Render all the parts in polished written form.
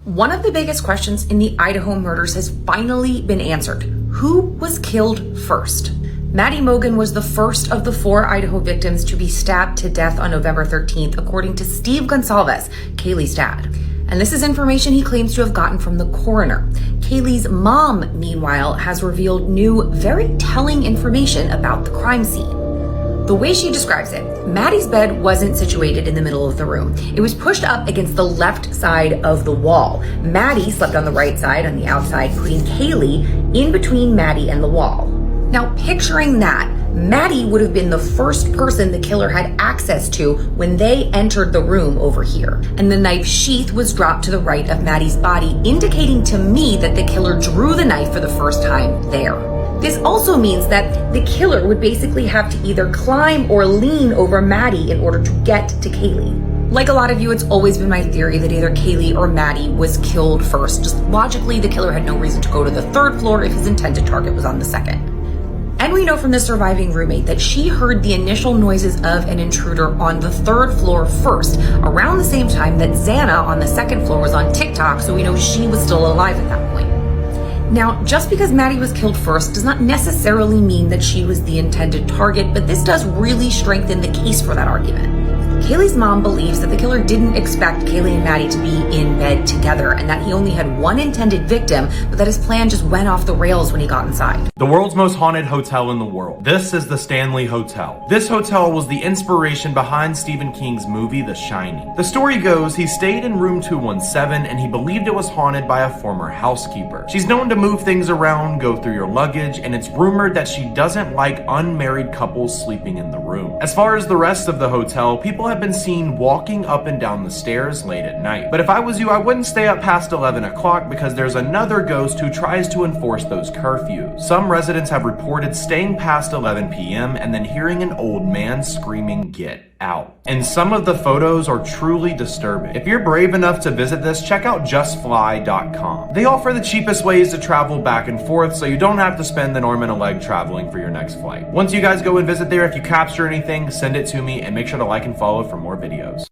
One of the biggest questions in the Idaho murders has finally been answered. Who was killed first? Maddie Mogen was the first of the 4 Idaho victims to be stabbed to death on November 13th, according to Steve Gonsalves, Kaylee's dad. And this is information he claims to have gotten from the coroner. Kaylee's mom, meanwhile, has revealed new, very telling information about the crime scene. The way she describes it, Maddie's bed wasn't situated in the middle of the room. It was pushed up against the left side of the wall. Maddie slept on the right side, on the outside, putting Kaylee in between Maddie and the wall. Now, picturing that, Maddie would have been the first person the killer had access to when they entered the room over here. And the knife sheath was dropped to the right of Maddie's body, indicating to me that the killer drew the knife for the first time there. This also means that the killer would basically have to either climb or lean over Maddie in order to get to Kaylee. Like a lot of you, it's always been my theory that either Kaylee or Maddie was killed first. Just logically, the killer had no reason to go to the 3rd floor if his intended target was on the 2nd. And we know from the surviving roommate that she heard the initial noises of an intruder on the 3rd floor first, around the same time that Xana on the 2nd floor was on TikTok, so we know she was still alive at that point. Now, just because Maddie was killed first does not necessarily mean that she was the intended target, but this does really strengthen the case for that argument. Kaylee's mom believes that the killer didn't expect Kaylee and Maddie to be in bed together and that he only had one intended victim, but that his plan just went off the rails when he got inside. The world's most haunted hotel in the world. This is the Stanley Hotel. This hotel was the inspiration behind Stephen King's movie, The Shining. The story goes he stayed in room 217 and he believed it was haunted by a former housekeeper. She's known to move things around, go through your luggage, and it's rumored that she doesn't like unmarried couples sleeping in the room. As far as the rest of the hotel, people have been seen walking up and down the stairs late at night. But if I was you, I wouldn't stay up past 11 o'clock because there's another ghost who tries to enforce those curfews. Some residents have reported staying past 11 p.m. and then hearing an old man screaming, "Get out." And some of the photos are truly disturbing. If you're brave enough to visit this, check out justfly.com. They offer the cheapest ways to travel back and forth, so you don't have to spend an arm and a leg traveling for your next flight. Once you guys go and visit there, if you capture anything, send it to me and make sure to like and follow for more videos.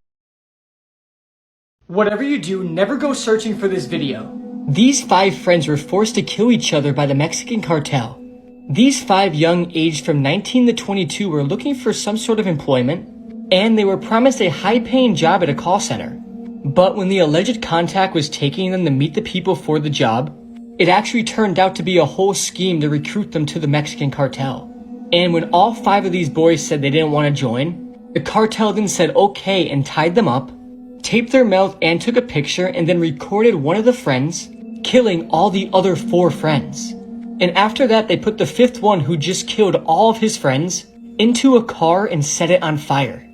Whatever you do, never go searching for this video. These 5 friends were forced to kill each other by the Mexican cartel. These 5 young aged from 19 to 22 were looking for some sort of employment, and they were promised a high-paying job at a call center. But when the alleged contact was taking them to meet the people for the job, it actually turned out to be a whole scheme to recruit them to the Mexican cartel. And when all 5 of these boys said they didn't want to join, the cartel then said okay and tied them up, taped their mouth and took a picture, and then recorded one of the friends killing all the other 4 friends. And after that, they put the 5th one, who just killed all of his friends, into a car and set it on fire.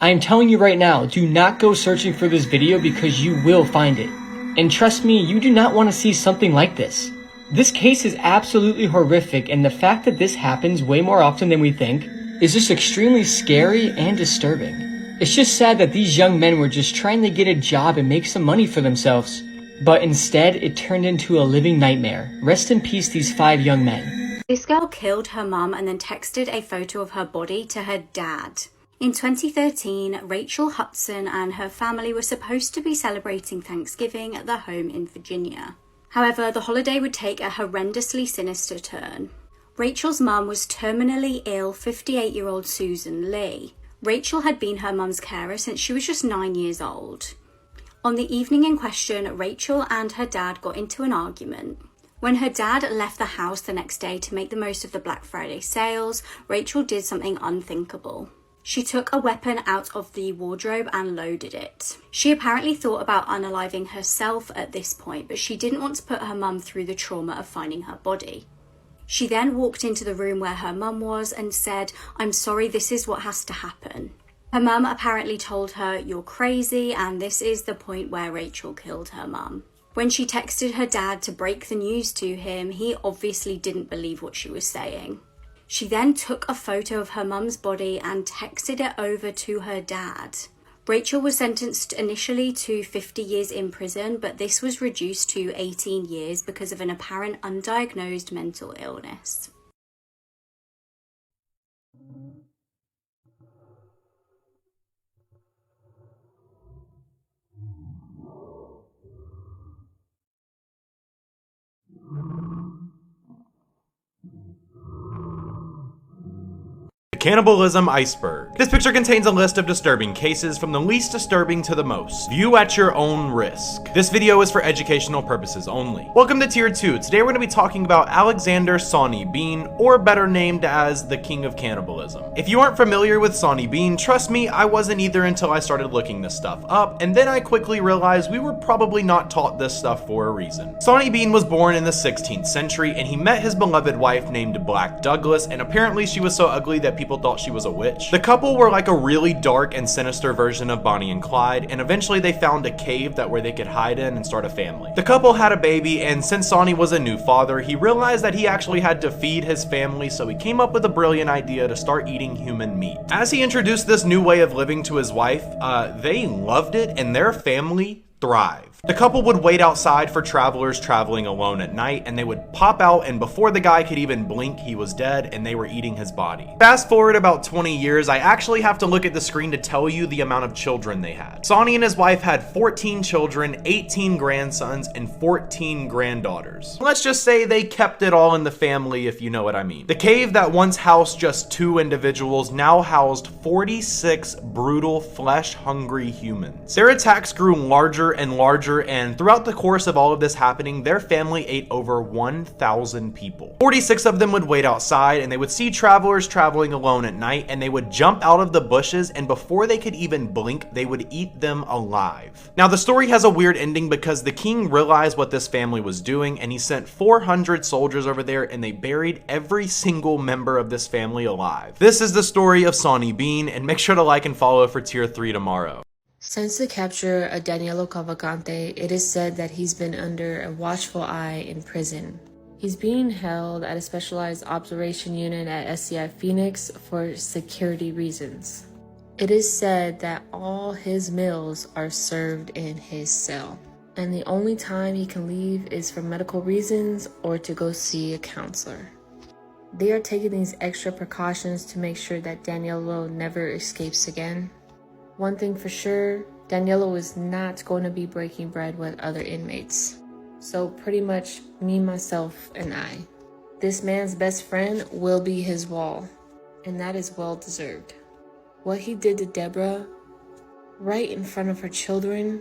I am telling you right now, do not go searching for this video because you will find it. And trust me, you do not want to see something like this. This case is absolutely horrific, and the fact that this happens way more often than we think is just extremely scary and disturbing. It's just sad that these young men were just trying to get a job and make some money for themselves, but instead it turned into a living nightmare. Rest in peace, these 5 young men. This girl killed her mum and then texted a photo of her body to her dad. In 2013, Rachel Hudson and her family were supposed to be celebrating Thanksgiving at their home in Virginia. However, the holiday would take a horrendously sinister turn. Rachel's mum was terminally ill 58-year-old Susan Lee. Rachel had been her mum's carer since she was just 9 years old. On the evening in question, Rachel and her dad got into an argument. When her dad left the house the next day to make the most of the Black Friday sales, Rachel did something unthinkable. She took a weapon out of the wardrobe and loaded it. She apparently thought about unaliving herself at this point, but she didn't want to put her mum through the trauma of finding her body. She then walked into the room where her mum was and said, "I'm sorry, this is what has to happen." Her mum apparently told her, "You're crazy," and this is the point where Rachel killed her mum. When she texted her dad to break the news to him, he obviously didn't believe what she was saying. She then took a photo of her mum's body and texted it over to her dad. Rachel was sentenced initially to 50 years in prison, but this was reduced to 18 years because of an apparent undiagnosed mental illness. Cannibalism iceberg. This picture contains a list of disturbing cases from the least disturbing to the most. View at your own risk. This video is for educational purposes only. Welcome to Tier 2. Today we're going to be talking about Alexander Sawney Bean, or better named as the King of Cannibalism. If you aren't familiar with Sawney Bean, trust me, I wasn't either until I started looking this stuff up, and then I quickly realized we were probably not taught this stuff for a reason. Sawney Bean was born in the 16th century, and he met his beloved wife named Black Douglas, and apparently she was so ugly that people thought she was a witch. The couple were like a really dark and sinister version of Bonnie and Clyde, and eventually they found a cave where they could hide in and start a family. The couple had a baby, and since Sawney was a new father, he realized that he actually had to feed his family, so he came up with a brilliant idea to start eating human meat. As he introduced this new way of living to his wife, they loved it, and their family thrived. The couple would wait outside for travelers traveling alone at night, and they would pop out, and before the guy could even blink, he was dead and they were eating his body. Fast forward about 20 years, I actually have to look at the screen to tell you the amount of children they had. Sawney and his wife had 14 children, 18 grandsons, and 14 granddaughters. Let's just say they kept it all in the family, if you know what I mean. The cave that once housed just 2 individuals now housed 46 brutal, flesh-hungry humans. Their attacks grew larger and larger, and throughout the course of all of this happening, their family ate over 1,000 people. 46 of them would wait outside, and they would see travelers traveling alone at night, and they would jump out of the bushes, and before they could even blink, they would eat them alive. Now, the story has a weird ending because the king realized what this family was doing, and he sent 400 soldiers over there, and they buried every single member of this family alive. This is the story of Sawney Bean, and make sure to like and follow for Tier 3 tomorrow. Since the capture of Danilo Cavalcante, it is said that he's been under a watchful eye in prison. He's being held at a specialized observation unit at SCI Phoenix for security reasons. It is said that all his meals are served in his cell, and the only time he can leave is for medical reasons or to go see a counselor. They are taking these extra precautions to make sure that Danilo never escapes again. One thing for sure, Danilo is not going to be breaking bread with other inmates. So pretty much me, myself, and I. This man's best friend will be his wall, and that is well deserved. What he did to Deborah, right in front of her children,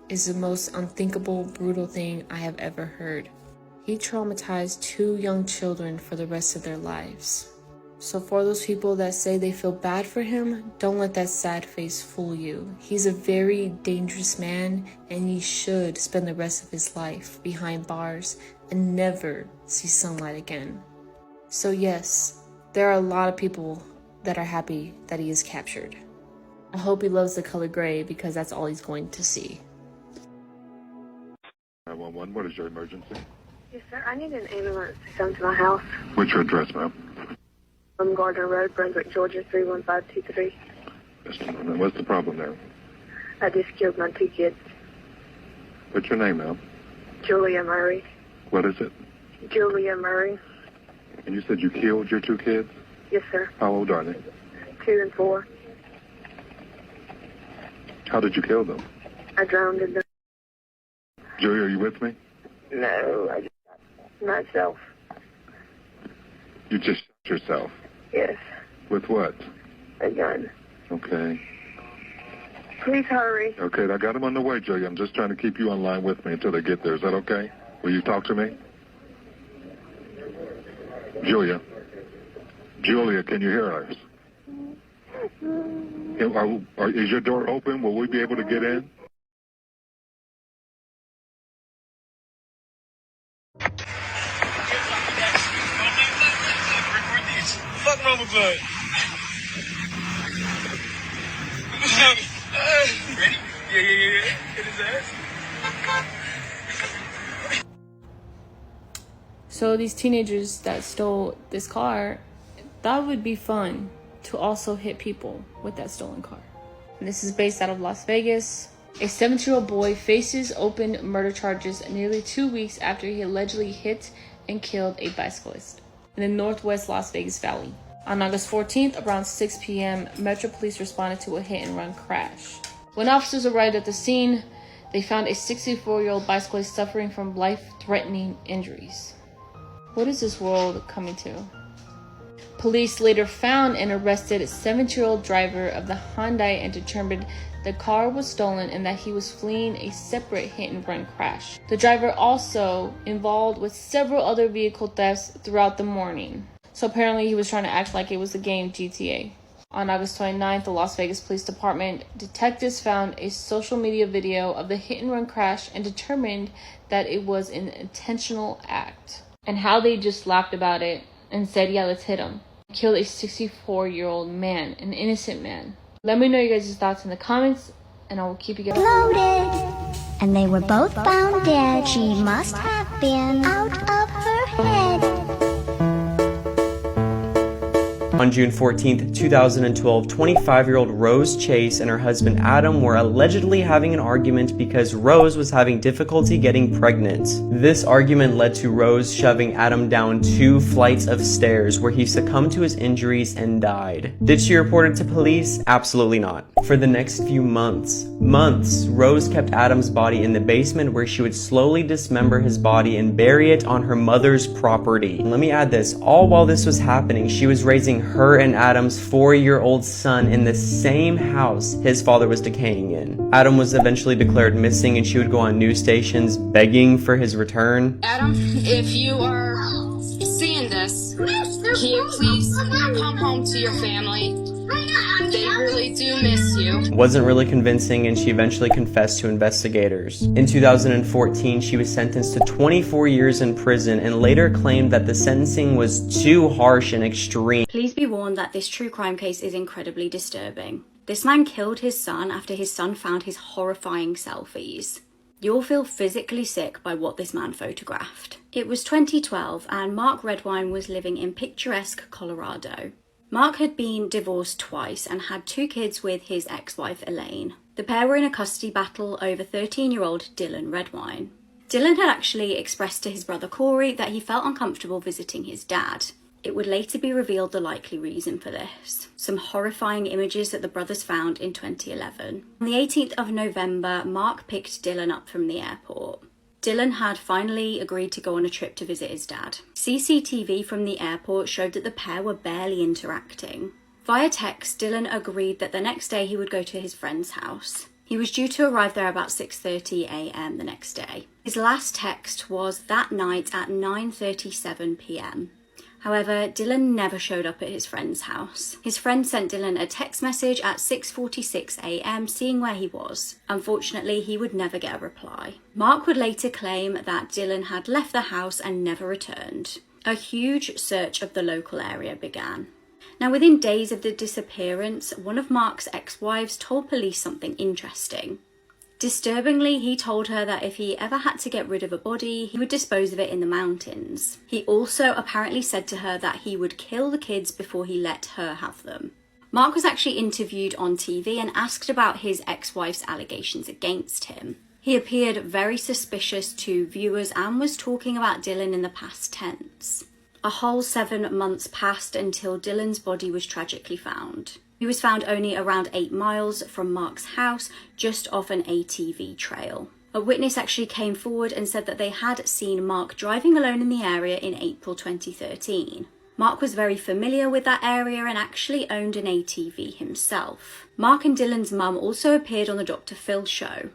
is the most unthinkable, brutal thing I have ever heard. He traumatized 2 young children for the rest of their lives. So for those people that say they feel bad for him, don't let that sad face fool you. He's a very dangerous man, and he should spend the rest of his life behind bars and never see sunlight again. So yes, there are a lot of people that are happy that he is captured. I hope he loves the color gray because that's all he's going to see. 911, what is your emergency? Yes, sir. I need an ambulance to come to my house. What's your address, ma'am? Gardner Road, Brunswick, Georgia, 31523. Just a moment. What's the problem there? I just killed my 2 kids. What's your name, ma'am? Julia Murray. What is it? Julia Murray. And you said you killed your 2 kids? Yes, sir. How old are they? 2 and 4. How did you kill them? I drowned in them. Julia, are you with me? No, I just shot myself. You just shot yourself? Yes, With what? a gun. Okay. Please hurry. Okay, I got them on the way, Julia. I'm just trying to keep you on line with me until they get there. Is that okay? Will you talk to me? Julia. Julia, can you hear us? Is your door open? Will we be able to get in? Fuck wrong with blood? Ready? Yeah. Hit his ass. So these teenagers that stole this car, that would be fun to also hit people with that stolen car. And this is based out of Las Vegas. A 17-year-old boy faces open murder charges nearly 2 weeks after he allegedly hit and killed a bicyclist in the northwest Las Vegas Valley. On August 14th, around 6 p.m., Metro Police responded to a hit-and-run crash. When officers arrived at the scene, they found a 64-year-old bicyclist suffering from life-threatening injuries. What is this world coming to? Police later found and arrested a 70-year-old driver of the Hyundai and determined the car was stolen and that he was fleeing a separate hit-and-run crash. The driver also involved with several other vehicle thefts throughout the morning. So apparently he was trying to act like it was the game GTA. On August 29th, the Las Vegas Police Department detectives found a social media video of the hit-and-run crash and determined that it was an intentional act. And how they just laughed about it and said, yeah, let's hit him. Killed a 64-year-old man, an innocent man. Let me know your guys' thoughts in the comments, and I will keep you guys Loaded, and they were both found dead. She must have been out of her head. On June 14th, 2012, 25-year-old Rose Chase and her husband Adam were allegedly having an argument because Rose was having difficulty getting pregnant. This argument led to Rose shoving Adam down 2 flights of stairs where he succumbed to his injuries and died. Did she report it to police? Absolutely not. For the next few months, Rose kept Adam's body in the basement where she would slowly dismember his body and bury it on her mother's property. Let me add this, all while this was happening, she was raising her and Adam's 4-year-old son in the same house his father was decaying in. Adam was eventually declared missing and she would go on news stations begging for his return. Adam, if you are seeing this, can you please come home to your family? They really do miss you. Wasn't really convincing and she eventually confessed to investigators. In 2014, she was sentenced to 24 years in prison and later claimed that the sentencing was too harsh and extreme. Please be warned that this true crime case is incredibly disturbing. This man killed his son after his son found his horrifying selfies. You'll feel physically sick by what this man photographed. It was 2012 and Mark Redwine was living in picturesque Colorado. Mark had been divorced twice and had 2 kids with his ex-wife Elaine. The pair were in a custody battle over 13-year-old Dylan Redwine. Dylan had actually expressed to his brother Corey that he felt uncomfortable visiting his dad. It would later be revealed the likely reason for this. Some horrifying images that the brothers found in 2011. On the 18th of November, Mark picked Dylan up from the airport. Dylan had finally agreed to go on a trip to visit his dad. CCTV from the airport showed that the pair were barely interacting. Via text, Dylan agreed that the next day he would go to his friend's house. He was due to arrive there about 6:30 a.m. the next day. His last text was that night at 9:37 p.m. However, Dylan never showed up at his friend's house. His friend sent Dylan a text message at 6:46 a.m. seeing where he was. Unfortunately, he would never get a reply. Mark would later claim that Dylan had left the house and never returned. A huge search of the local area began. Now, within days of the disappearance, one of Mark's ex-wives told police something interesting. Disturbingly, he told her that if he ever had to get rid of a body, he would dispose of it in the mountains. He also apparently said to her that he would kill the kids before he let her have them. Mark was actually interviewed on TV and asked about his ex-wife's allegations against him. He appeared very suspicious to viewers and was talking about Dylan in the past tense. A whole 7 months passed until Dylan's body was tragically found. He was found only around 8 miles from Mark's house, just off an ATV trail. A witness actually came forward and said that they had seen Mark driving alone in the area in April 2013. Mark was very familiar with that area and actually owned an ATV himself. Mark and Dylan's mum also appeared on the Dr. Phil show.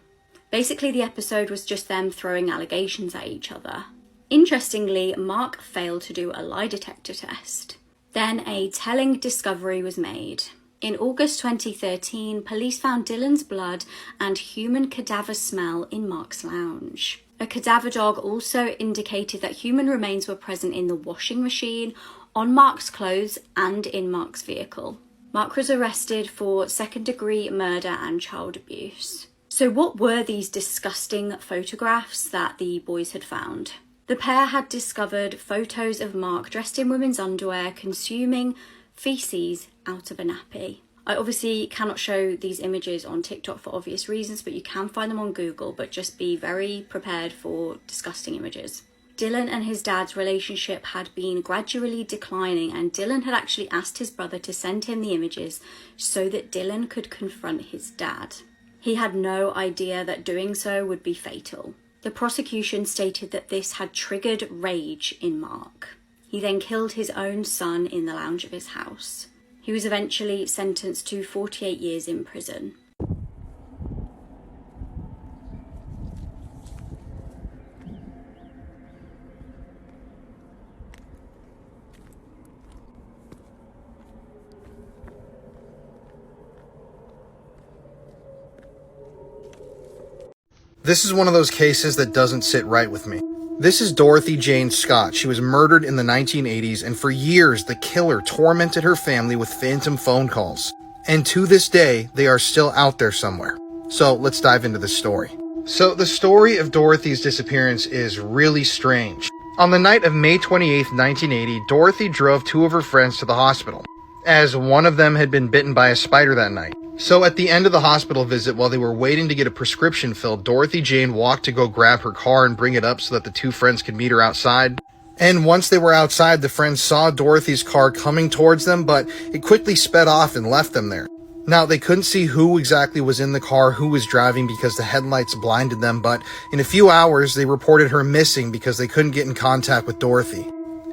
Basically, the episode was just them throwing allegations at each other. Interestingly, Mark failed to do a lie detector test. Then a telling discovery was made. In August 2013, police found Dylan's blood and human cadaver smell in Mark's lounge. A cadaver dog also indicated that human remains were present in the washing machine, on Mark's clothes, and in Mark's vehicle. Mark was arrested for second-degree murder and child abuse. So what were these disgusting photographs that the boys had found? The pair had discovered photos of Mark dressed in women's underwear consuming feces out of a nappy. I obviously cannot show these images on TikTok for obvious reasons, but you can find them on Google, but just be very prepared for disgusting images. Dylan and his dad's relationship had been gradually declining, and Dylan had actually asked his brother to send him the images so that Dylan could confront his dad. He had no idea that doing so would be fatal. The prosecution stated that this had triggered rage in Mark. He then killed his own son in the lounge of his house. He was eventually sentenced to 48 years in prison. This is one of those cases that doesn't sit right with me. This is Dorothy Jane Scott. She was murdered in the 1980s, and for years, the killer tormented her family with phantom phone calls. And to this day, they are still out there somewhere. So let's dive into the story. So the story of Dorothy's disappearance is really strange. On the night of May 28, 1980, Dorothy drove two of her friends to the hospital, as one of them had been bitten by a spider that night. So at the end of the hospital visit, while they were waiting to get a prescription filled, Dorothy Jane walked to go grab her car and bring it up so that the two friends could meet her outside. And once they were outside, the friends saw Dorothy's car coming towards them, but it quickly sped off and left them there. Now, they couldn't see who exactly was in the car, who was driving, because the headlights blinded them, but in a few hours, they reported her missing because they couldn't get in contact with Dorothy.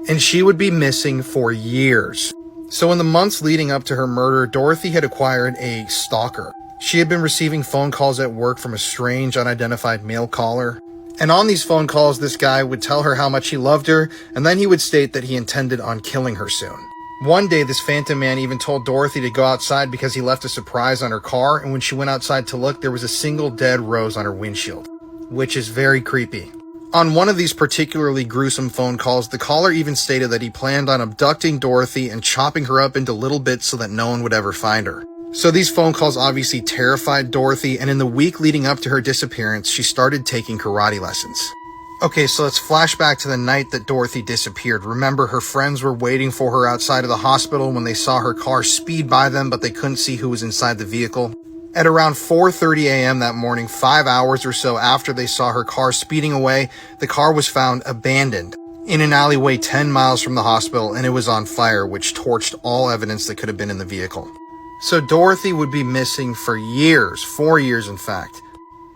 And she would be missing for years. So in the months leading up to her murder, Dorothy had acquired a stalker. She had been receiving phone calls at work from a strange, unidentified male caller. And on these phone calls, this guy would tell her how much he loved her, and then he would state that he intended on killing her soon. One day, this phantom man even told Dorothy to go outside because he left a surprise on her car, and when she went outside to look, there was a single dead rose on her windshield, which is very creepy. On one of these particularly gruesome phone calls, the caller even stated that he planned on abducting Dorothy and chopping her up into little bits so that no one would ever find her. So these phone calls obviously terrified Dorothy, and in the week leading up to her disappearance, she started taking karate lessons. Okay, so let's flash back to the night that Dorothy disappeared. Remember, her friends were waiting for her outside of the hospital when they saw her car speed by them, but they couldn't see who was inside the vehicle. At around 4:30 a.m. that morning, 5 hours or so after they saw her car speeding away, the car was found abandoned in an alleyway 10 miles from the hospital, and it was on fire, which torched all evidence that could have been in the vehicle. So Dorothy would be missing for years, 4 years in fact.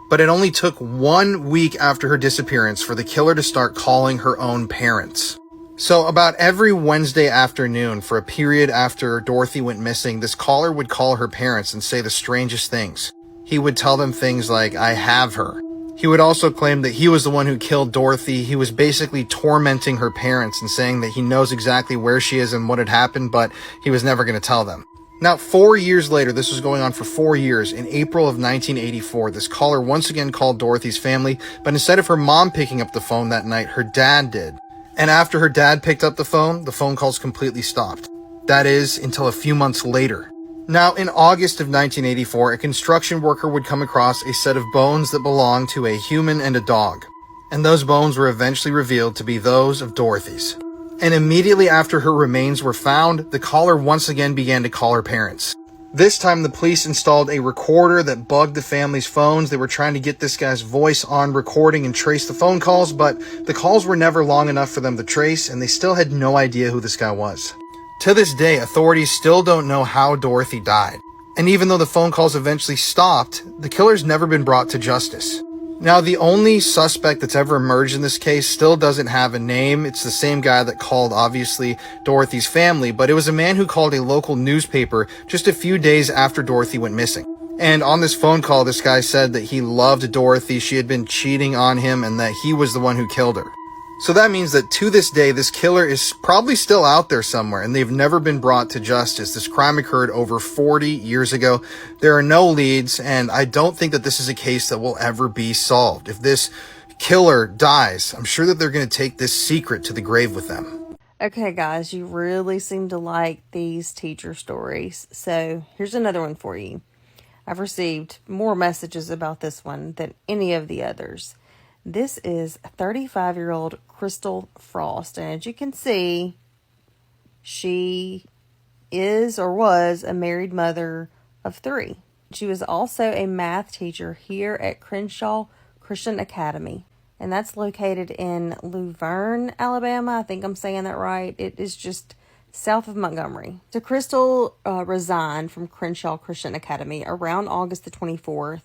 But it only took 1 week after her disappearance for the killer to start calling her own parents. So about every Wednesday afternoon for a period after Dorothy went missing, this caller would call her parents and say the strangest things. He would tell them things like, "I have her." He would also claim that he was the one who killed Dorothy. He was basically tormenting her parents and saying that he knows exactly where she is and what had happened, but he was never going to tell them. Now, 4 years later, this was going on for 4 years, in April of 1984, this caller once again called Dorothy's family, but instead of her mom picking up the phone that night, her dad did. And after her dad picked up the phone calls completely stopped. That is, until a few months later. Now, in August of 1984, a construction worker would come across a set of bones that belonged to a human and a dog. And those bones were eventually revealed to be those of Dorothy's. And immediately after her remains were found, the caller once again began to call her parents. This time, the police installed a recorder that bugged the family's phones. They were trying to get this guy's voice on recording and trace the phone calls, but the calls were never long enough for them to trace, and they still had no idea who this guy was. To this day, authorities still don't know how Dorothy died. And even though the phone calls eventually stopped, the killer's never been brought to justice. Now, the only suspect that's ever emerged in this case still doesn't have a name. It's the same guy that called, obviously, Dorothy's family, but it was a man who called a local newspaper just a few days after Dorothy went missing. And on this phone call, this guy said that he loved Dorothy, she had been cheating on him, and that he was the one who killed her. So that means that to this day, this killer is probably still out there somewhere, and they've never been brought to justice. This crime occurred over 40 years ago. There are no leads, and I don't think that this is a case that will ever be solved. If this killer dies, I'm sure that they're going to take this secret to the grave with them. Okay, guys, you really seem to like these teacher stories, so here's another one for you. I've received more messages about this one than any of the others. This is 35-year-old Crystal Frost, and as you can see, she is or was a married mother of 3. She was also a math teacher here at Crenshaw Christian Academy, and that's located in Luverne, Alabama. I think I'm saying that right. It is just south of Montgomery. So Crystal resigned from Crenshaw Christian Academy around August the 24th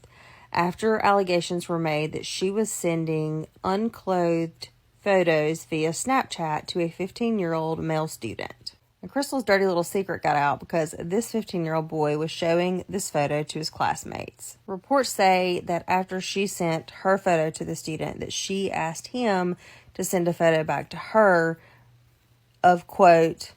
after allegations were made that she was sending unclothed photos via Snapchat to a 15-year-old male student. And Crystal's dirty little secret got out because this 15-year-old boy was showing this photo to his classmates. Reports say that after she sent her photo to the student, that she asked him to send a photo back to her of, quote,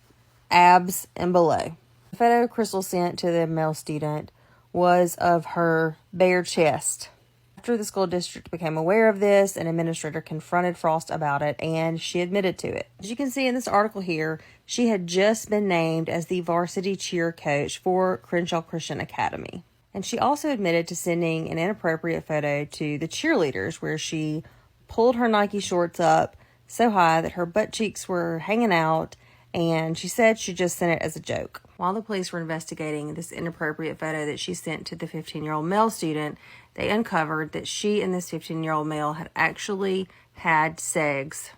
abs and below. The photo Crystal sent to the male student was of her bare chest. After the school district became aware of this, an administrator confronted Frost about it, and she admitted to it. As you can see in this article here, she had just been named as the varsity cheer coach for Crenshaw Christian Academy. And she also admitted to sending an inappropriate photo to the cheerleaders where she pulled her Nike shorts up so high that her butt cheeks were hanging out, and she said she just sent it as a joke. While the police were investigating this inappropriate photo that she sent to the 15-year-old male student, they uncovered that she and this 15-year-old male had actually had sex.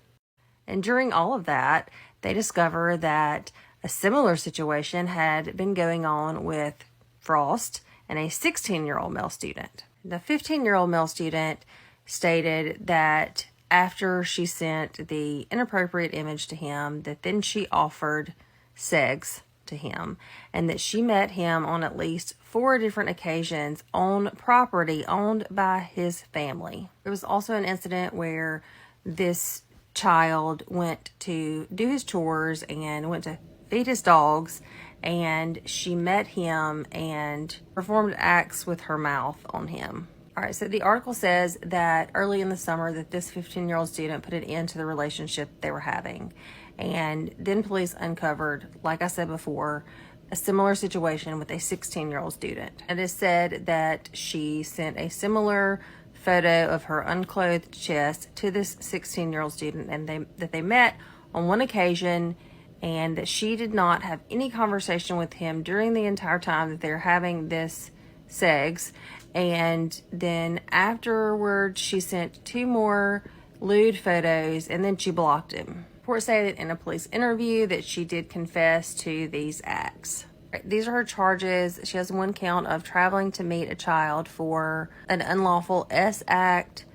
And during all of that, they discovered that a similar situation had been going on with Frost and a 16-year-old male student. The 15-year-old male student stated that after she sent the inappropriate image to him, that then she offered sex to him, and that she met him on at least 4 different occasions on property owned by his family. There was also an incident where this child went to do his chores and went to feed his dogs, and she met him and performed acts with her mouth on him. All right, so the article says that early in the summer that this 15-year-old student put an end to the relationship they were having. And then police uncovered, like I said before, a similar situation with a 16-year-old student. It is said that she sent a similar photo of her unclothed chest to this 16-year-old student, and that they met on one occasion, and that she did not have any conversation with him during the entire time that they're having this sex. And then afterwards, she sent 2 more lewd photos, and then she blocked him. Reports say that in a police interview that she did confess to these acts. These are her charges. She has 1 count of traveling to meet a child for an unlawful S act,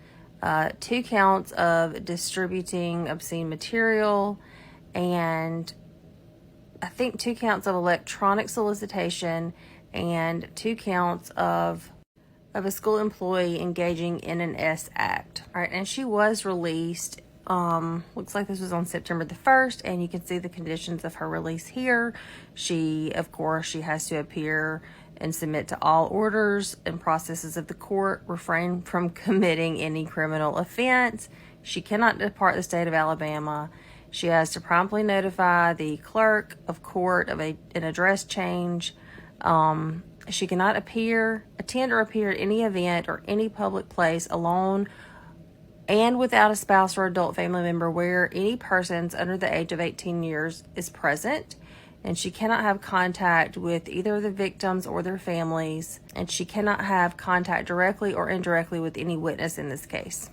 2 counts of distributing obscene material, and I think 2 counts of electronic solicitation, and 2 counts of a school employee engaging in an S act. All right, and she was released. Looks like this was on September the 1st, and you can see the conditions of her release here. She has to appear and submit to all orders and processes of the court, refrain from committing any criminal offense. She cannot depart the state of Alabama. She has to promptly notify the clerk of court of an address change. She cannot attend or appear at any event or any public place alone and without a spouse or adult family member where any persons under the age of 18 years is present. And she cannot have contact with either of the victims or their families. And she cannot have contact directly or indirectly with any witness in this case.